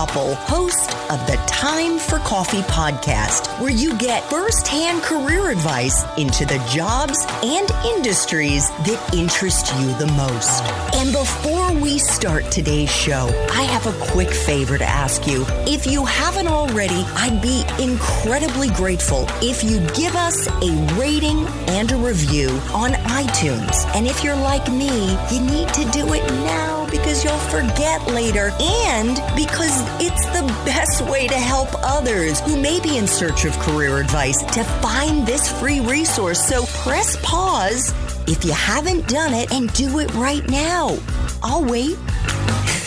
Koppel, host of the Time for Coffee podcast, where you get firsthand career advice into the jobs and industries that interest you the most. And before we start today's show, I have a quick favor to ask you. If you haven't already, I'd be incredibly grateful if you give us a rating and a review on iTunes. And if you're like me, you need to do it now because you'll forget later and because it's the best way to help others who may be in search of career advice to find this free resource. So press pause if you haven't done it and do it right now. I'll wait.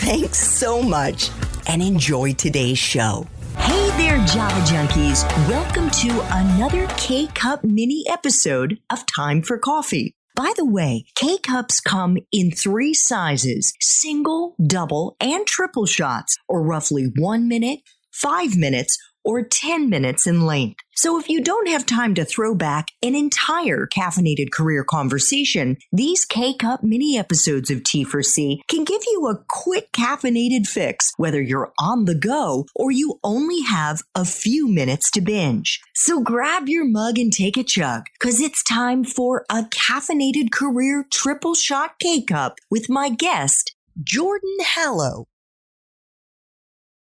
Thanks so much and enjoy today's show. Hey there, Java Junkies. Welcome to another K-Cup mini episode of Time for Coffee. By the way, K-Cups come in 3 sizes, single, double, and triple shots, or roughly 1 minute, 5 minutes, or 10 minutes in length. So if you don't have time to throw back an entire caffeinated career conversation, these K-Cup mini episodes of T4C can give you a quick caffeinated fix, whether you're on the go or you only have a few minutes to binge. So grab your mug and take a chug, because it's time for a caffeinated career triple shot K-Cup with my guest, Jordan Hallow.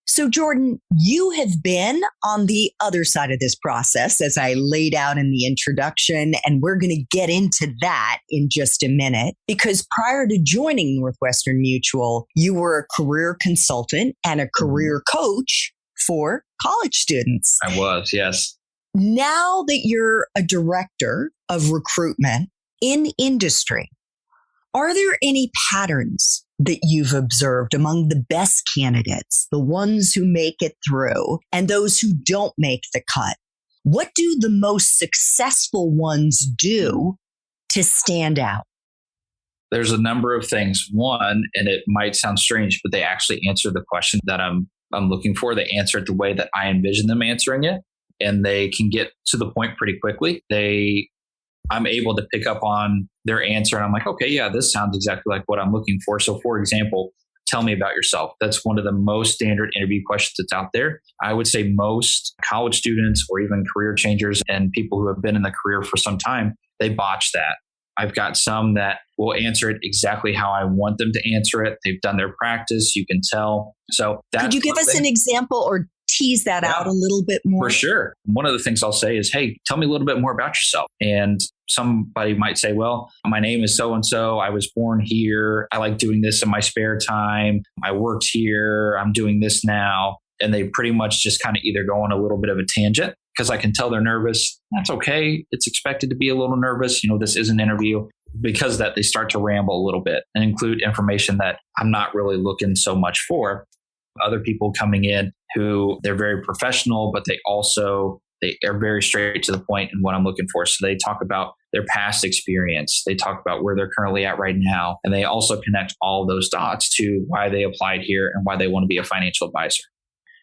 So, Jordan, you have been on the other side of this process, as I laid out in the introduction, and we're going to get into that in just a minute, because prior to joining Northwestern Mutual, you were a career consultant and a career coach for college students. I was, yes. Now that you're a director of recruitment in industry, are there any patterns that you've observed among the best candidates, the ones who make it through and those who don't make the cut? What do the most successful ones do to stand out? There's a number of things. One, and it might sound strange, but they actually answer the question that I'm looking for. They answer it the way that I envision them answering it, and they can get to the point pretty quickly. I'm able to pick up on their answer and I'm like, okay, yeah, this sounds exactly like what I'm looking for. So for example, tell me about yourself. That's one of the most standard interview questions that's out there. I would say most college students or even career changers and people who have been in the career for some time, they botch that. I've got some that will answer it exactly how I want them to answer it. They've done their practice. You can tell. So could you give us an example or tease that out a little bit more? For sure. One of the things I'll say is, hey, tell me a little bit more about yourself. And somebody might say, well, my name is so-and-so. I was born here. I like doing this in my spare time. I worked here. I'm doing this now. And they pretty much just kind of either go on a little bit of a tangent because I can tell they're nervous. That's okay. It's expected to be a little nervous. This is an interview. Because of that, they start to ramble a little bit and include information that I'm not really looking so much for. Other people coming in who they're very professional, but they are very straight to the point in what I'm looking for. So they talk about their past experience. They talk about where they're currently at right now. And they also connect all those dots to why they applied here and why they want to be a financial advisor.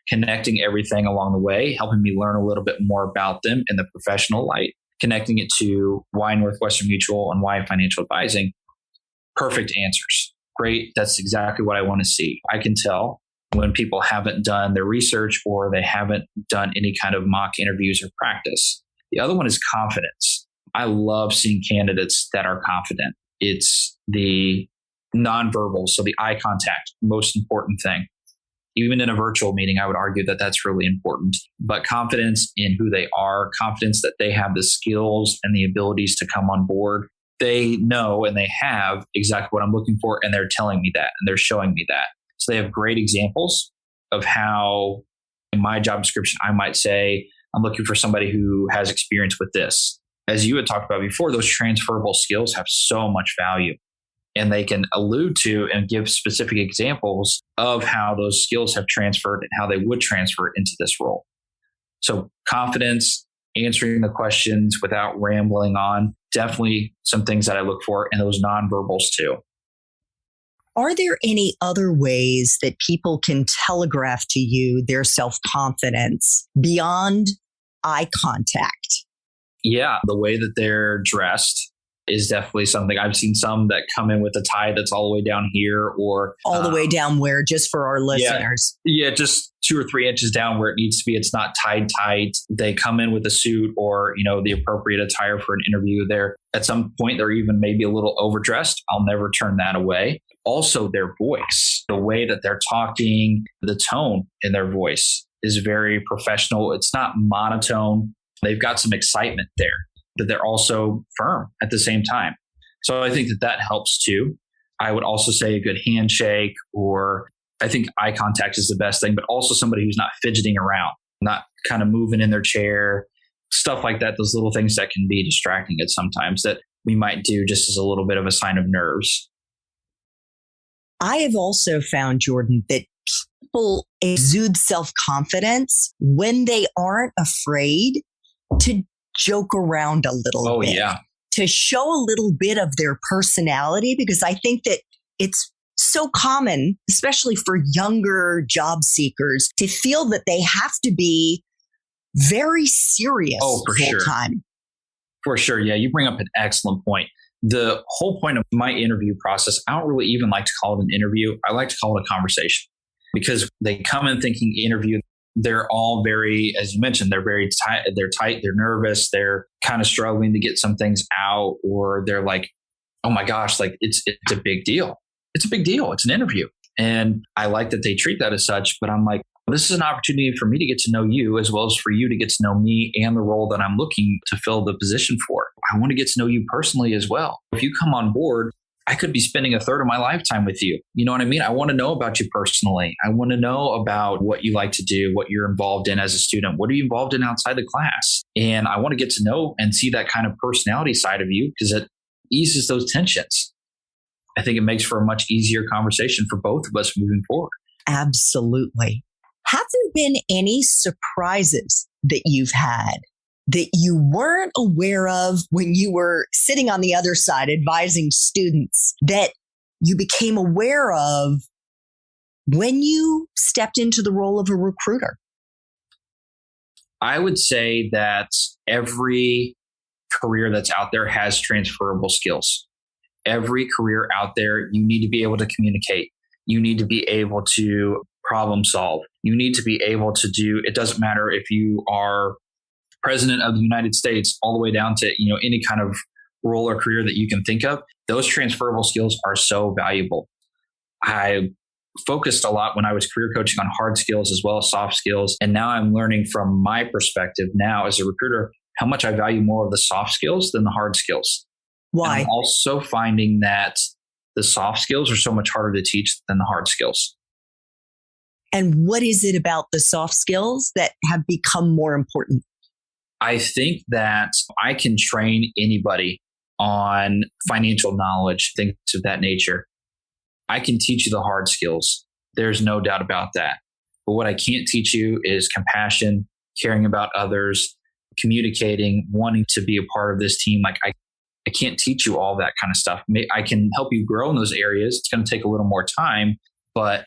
Connecting everything along the way, helping me learn a little bit more about them in the professional light, connecting it to why Northwestern Mutual and why financial advising. Perfect answers. Great. That's exactly what I want to see. I can tell when people haven't done their research or they haven't done any kind of mock interviews or practice. The other one is confidence. I love seeing candidates that are confident. It's the nonverbal, so the eye contact, most important thing. Even in a virtual meeting, I would argue that that's really important. But confidence in who they are, confidence that they have the skills and the abilities to come on board. They know and they have exactly what I'm looking for, and they're telling me that, and they're showing me that. So they have great examples of how in my job description, I might say, I'm looking for somebody who has experience with this. As you had talked about before, those transferable skills have so much value, and they can allude to and give specific examples of how those skills have transferred and how they would transfer into this role. So confidence, answering the questions without rambling on, definitely some things that I look for, and those nonverbals too. Are there any other ways that people can telegraph to you their self-confidence beyond eye contact? Yeah, the way that they're dressed is definitely something. I've seen some that come in with a tie that's all the way down here, or all the way down where, just for our listeners. Yeah, just 2 or 3 inches down where it needs to be. It's not tied tight. They come in with a suit or, the appropriate attire for an interview. There, at some point, they're even maybe a little overdressed. I'll never turn that away. Also, their voice, the way that they're talking, the tone in their voice is very professional. It's not monotone. They've got some excitement there, but they're also firm at the same time. So I think that helps too. I would also say a good handshake, or I think eye contact is the best thing, but also somebody who's not fidgeting around, not kind of moving in their chair, stuff like that. Those little things that can be distracting at sometimes that we might do just as a little bit of a sign of nerves. I have also found, Jordan, that people exude self-confidence when they aren't afraid to joke around a little bit. Yeah. To show a little bit of their personality, because I think that it's so common, especially for younger job seekers, to feel that they have to be very serious for the whole sure. time. For sure. Yeah, you bring up an excellent point. The whole point of my interview process, I don't really even like to call it an interview. I like to call it a conversation, because they come in thinking interview. They're all very, as you mentioned, they're very tight. They're tight. They're nervous. They're kind of struggling to get some things out, or they're like, oh my gosh, like it's a big deal. It's a big deal. It's an interview. And I like that they treat that as such, but I'm like, this is an opportunity for me to get to know you, as well as for you to get to know me and the role that I'm looking to fill the position for. I want to get to know you personally as well. If you come on board, I could be spending a third of my lifetime with you. You know what I mean? I want to know about you personally. I want to know about what you like to do, what you're involved in as a student. What are you involved in outside the class? And I want to get to know and see that kind of personality side of you, because it eases those tensions. I think it makes for a much easier conversation for both of us moving forward. Absolutely. Have there been any surprises that you've had that you weren't aware of when you were sitting on the other side advising students, that you became aware of when you stepped into the role of a recruiter? I would say that every career that's out there has transferable skills. Every career out there, you need to be able to communicate. You need to be able to problem solve. You need to be able to do, it doesn't matter if you are president of the United States, all the way down to, any kind of role or career that you can think of. Those transferable skills are so valuable. I focused a lot when I was career coaching on hard skills as well as soft skills. And now I'm learning from my perspective now as a recruiter, how much I value more of the soft skills than the hard skills. Why? And I'm also finding that the soft skills are so much harder to teach than the hard skills. And what is it about the soft skills that have become more important? I think that I can train anybody on financial knowledge, things of that nature. I can teach you the hard skills. There's no doubt about that. But what I can't teach you is compassion, caring about others, communicating, wanting to be a part of this team. Like I can't teach you all that kind of stuff. I can help you grow in those areas. It's going to take a little more time. But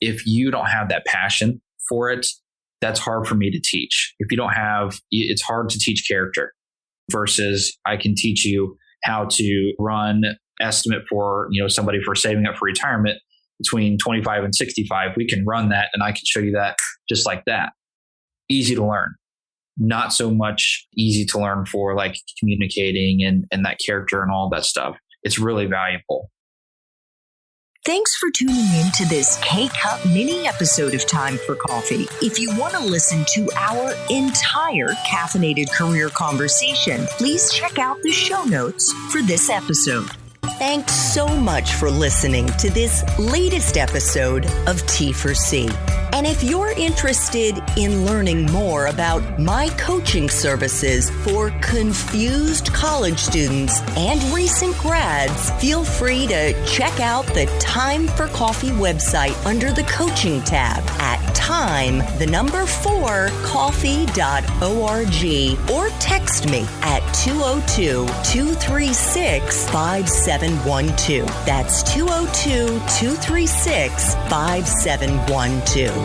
if you don't have that passion for it, that's hard for me to teach. If you don't have, it's hard to teach character versus I can teach you how to run estimate for, somebody for saving up for retirement between 25 and 65. We can run that and I can show you that just like that. Easy to learn. Not so much easy to learn for like communicating and that character and all that stuff. It's really valuable. Thanks for tuning in to this K-Cup mini episode of Time for Coffee. If you want to listen to our entire caffeinated career conversation, please check out the show notes for this episode. Thanks so much for listening to this latest episode of T4C. And if you're interested in learning more about my coaching services for confused college students and recent grads, feel free to check out the Time for Coffee website under the coaching tab at time4coffee.org or text me at 202-236-5712. That's 202-236-5712.